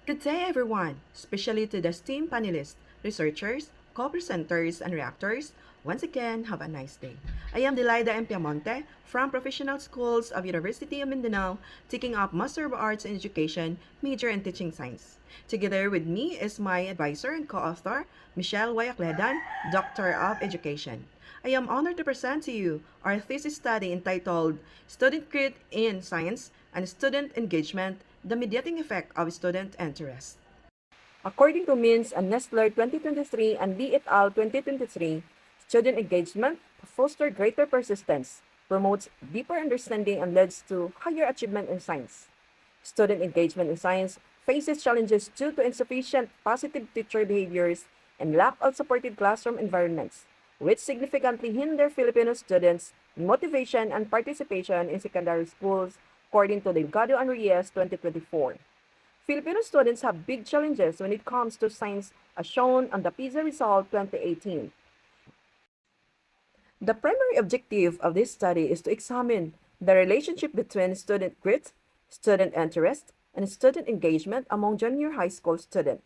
Good day, everyone, especially to the STEAM panelists, researchers, co-presenters, and reactors. Once again, have a nice day. I am Delilah M. Piamonte from Professional Schools of University of Mindanao, taking up Master of Arts in Education, major in Teaching Science. Together with me is my advisor and co-author, Michelle Wayakledan, Doctor of Education. I am honored to present to you our thesis study entitled Student Grit in Science and Student Engagement, the Mediating Effect of Student Interest. According to Mintz and Nestler 2023 and Lee et al. 2023, student engagement fosters greater persistence, promotes deeper understanding, and leads to higher achievement in science. Student engagement in science faces challenges due to insufficient positive teacher behaviors and lack of supportive classroom environments, which significantly hinder Filipino students' motivation and participation in secondary schools, according to Delgado and Reyes 2024. Filipino students have big challenges when it comes to science, as shown on the PISA result 2018. The primary objective of this study is to examine the relationship between student grit, student interest, and student engagement among junior high school students.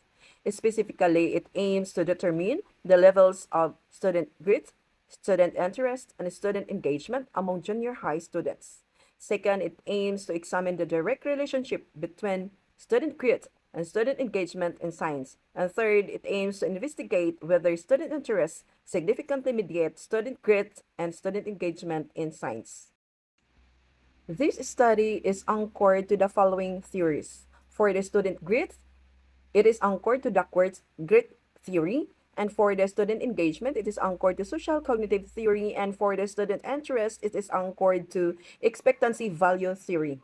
Specifically, it aims to determine the levels of student grit, student interest, and student engagement among junior high students. Second, it aims to examine the direct relationship between student grit and student engagement in science. And third, it aims to investigate whether student interests significantly mediate student grit and student engagement in science. This study is anchored to the following theories. For the student grit, it is anchored to Duckworth's grit theory, and for the student engagement, it is anchored to social cognitive theory, and for the student interest, it is anchored to expectancy value theory.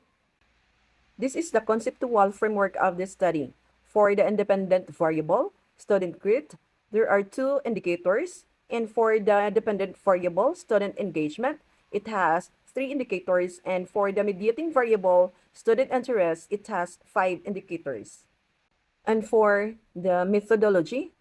This is the conceptual framework of this study. For the independent variable, student grit, there are two indicators, and for the dependent variable, student engagement, it has three indicators, and for the mediating variable, student interest, it has five indicators. And for the methodology,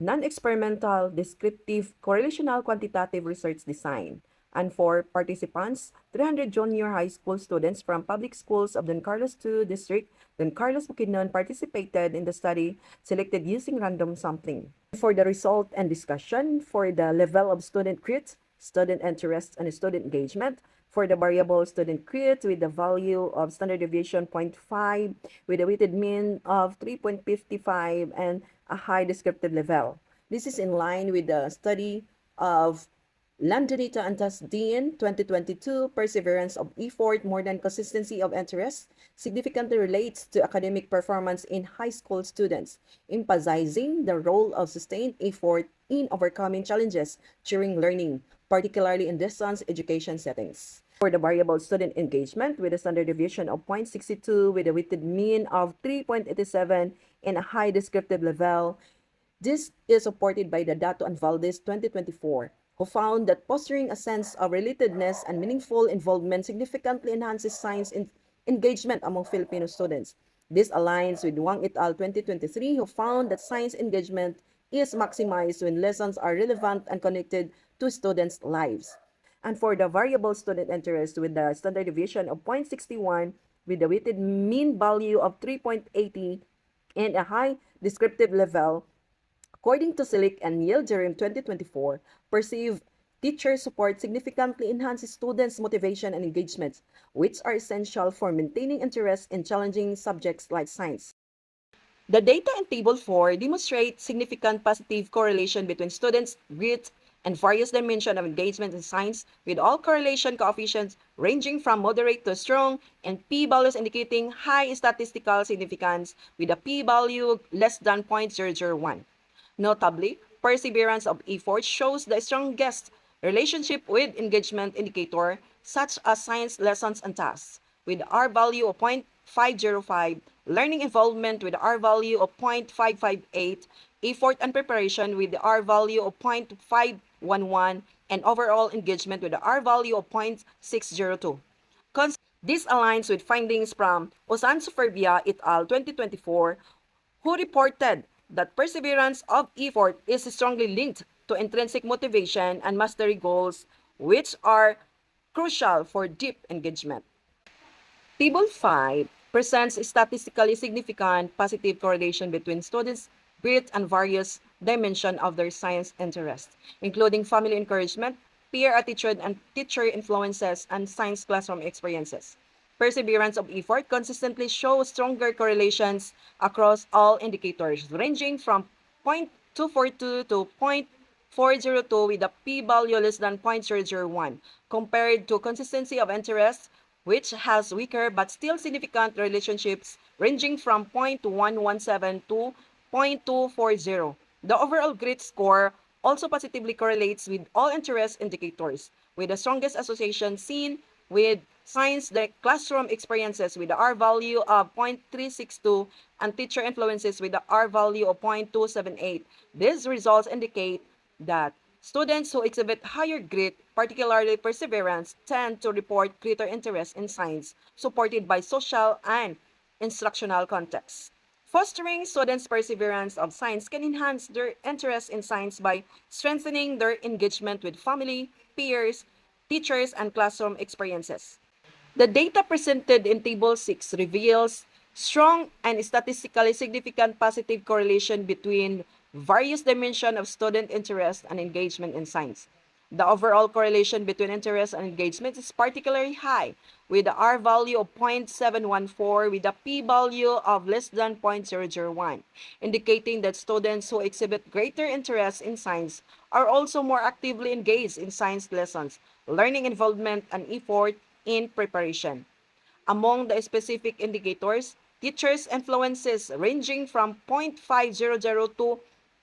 non-experimental, descriptive, correlational quantitative research design. And for participants, 300 junior high school students from public schools of Don Carlos II District, Don Carlos Bukidnon participated in the study selected using random sampling. For the result and discussion, for the level of student grit, student interest, and student engagement, for the variable student grit with the value of standard deviation 0.5 with a weighted mean of 3.55 and a high descriptive level. This is in line with the study of Landonita and Tasdin 2022, perseverance of effort more than consistency of interest significantly relates to academic performance in high school students, emphasizing the role of sustained effort in overcoming challenges during learning, particularly in distance education settings. For the variable student engagement with a standard deviation of 0.62 with a weighted mean of 3.87 and a high descriptive level, this is supported by the Dato and Valdez 2024, who found that fostering a sense of relatedness and meaningful involvement significantly enhances science engagement among Filipino students. This aligns with Wang et al. 2023, who found that science engagement is maximized when lessons are relevant and connected to students' lives. And for the variable student interest with the standard deviation of 0.61 with a weighted mean value of 3.80 and a high descriptive level, according to Silic and Yildirim 2024, perceived teacher support significantly enhances students' motivation and engagement, which are essential for maintaining interest in challenging subjects like science. The data in Table 4 demonstrate significant positive correlation between students' grit and various dimensions of engagement in science, with all correlation coefficients ranging from moderate to strong and p-values indicating high statistical significance with a p-value less than 0.001. Notably, perseverance of effort shows the strongest relationship with engagement indicator such as science lessons and tasks, with R value of 0.505, learning involvement with R value of 0.558, effort and preparation with the R value of 0.511, and overall engagement with the R value of 0.602. This aligns with findings from Osan Superbia et al. 2024, who reported that perseverance of effort is strongly linked to intrinsic motivation and mastery goals, which are crucial for deep engagement. Table 5 presents statistically significant positive correlation between students' grit and various dimensions of their science interest, including family encouragement, peer attitude and teacher influences, and science classroom experiences. Perseverance of effort consistently shows stronger correlations across all indicators, ranging from 0.242 to 0.402 with a p-value less than 0.001, compared to consistency of interest, which has weaker but still significant relationships ranging from 0.117 to 0.240. The overall grit score also positively correlates with all interest indicators, with the strongest association seen with science the classroom experiences with the R value of 0.362 and teacher influences with the R value of 0.278. These results indicate that students who exhibit higher grit, particularly perseverance, tend to report greater interest in science, supported by social and instructional contexts. Fostering students' perseverance of science can enhance their interest in science by strengthening their engagement with family, peers, teachers, and classroom experiences. The data presented in Table 6 reveals strong and statistically significant positive correlation between various dimensions of student interest and engagement in science. The overall correlation between interest and engagement is particularly high, with the R value of 0.714 with a P value of less than 0.001, indicating that students who exhibit greater interest in science are also more actively engaged in science lessons, learning involvement, and effort in preparation. Among the specific indicators, teachers' influences ranging from 0.500 to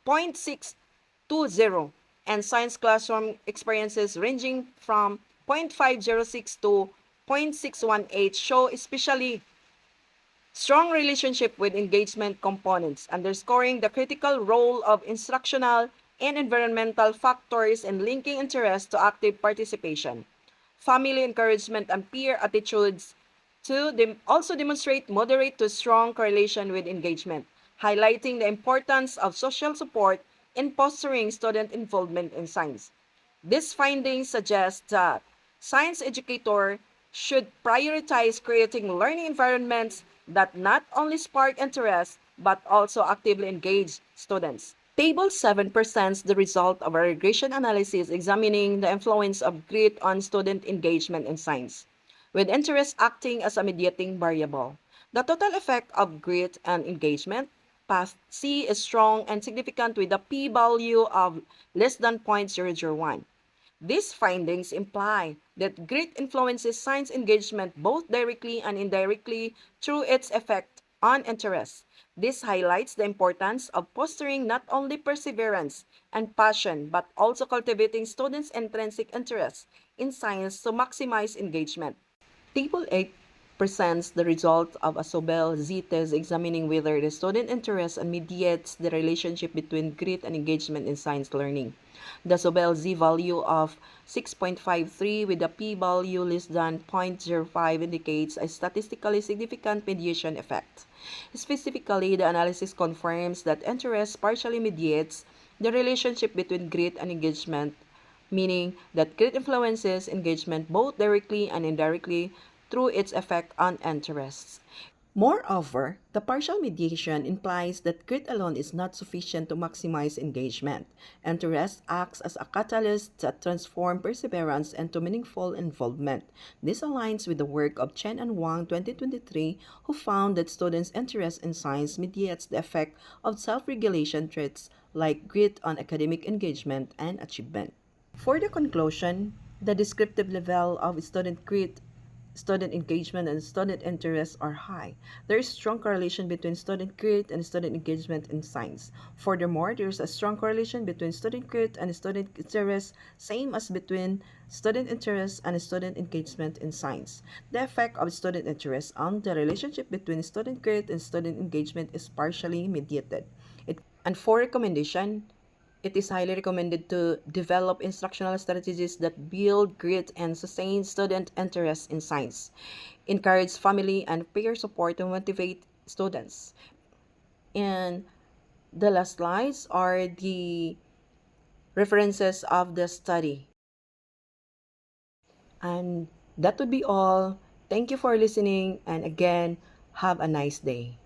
0.620 and science classroom experiences ranging from 0.506 to 0.618 show especially strong relationship with engagement components, underscoring the critical role of instructional and environmental factors in linking interest to active participation. Family encouragement and peer attitudes also demonstrate moderate to strong correlation with engagement, highlighting the importance of social support in fostering student involvement in science. These findings suggest that science educator should prioritize creating learning environments that not only spark interest but also actively engage students. Table 7 presents the result of a regression analysis examining the influence of grit on student engagement in science, with interest acting as a mediating variable. The total effect of grit and engagement, path C, is strong and significant with a p-value of less than 0.001. These findings imply that grit influences science engagement both directly and indirectly through its effect on interest. This highlights the importance of fostering not only perseverance and passion but also cultivating students' intrinsic interest in science to maximize engagement. Table 8 presents the result of a Sobel Z test examining whether the student interest and mediates the relationship between grit and engagement in science learning. The Sobel Z value of 6.53 with a p-value less than 0.05 indicates a statistically significant mediation effect. Specifically, the analysis confirms that interest partially mediates the relationship between grit and engagement, meaning that grit influences engagement both directly and indirectly through its effect on interests. Moreover, the partial mediation implies that grit alone is not sufficient to maximize engagement. Interest acts as a catalyst that transforms perseverance into meaningful involvement. This aligns with the work of Chen and Wang 2023, who found that students' interest in science mediates the effect of self-regulation traits like grit on academic engagement and achievement. For the conclusion, the descriptive level of student grit, student engagement, and student interest are high. There is strong correlation between student grit and student engagement in science. Furthermore, there is a strong correlation between student grit and student interest, same as between student interest and student engagement in science. The effect of student interest on the relationship between student grit and student engagement is partially mediated. And for recommendation, it is highly recommended to develop instructional strategies that build grit and sustain student interest in science, encourage family and peer support to motivate students. And the last slides are the references of the study. And that would be all. Thank you for listening. And again, Have a nice day.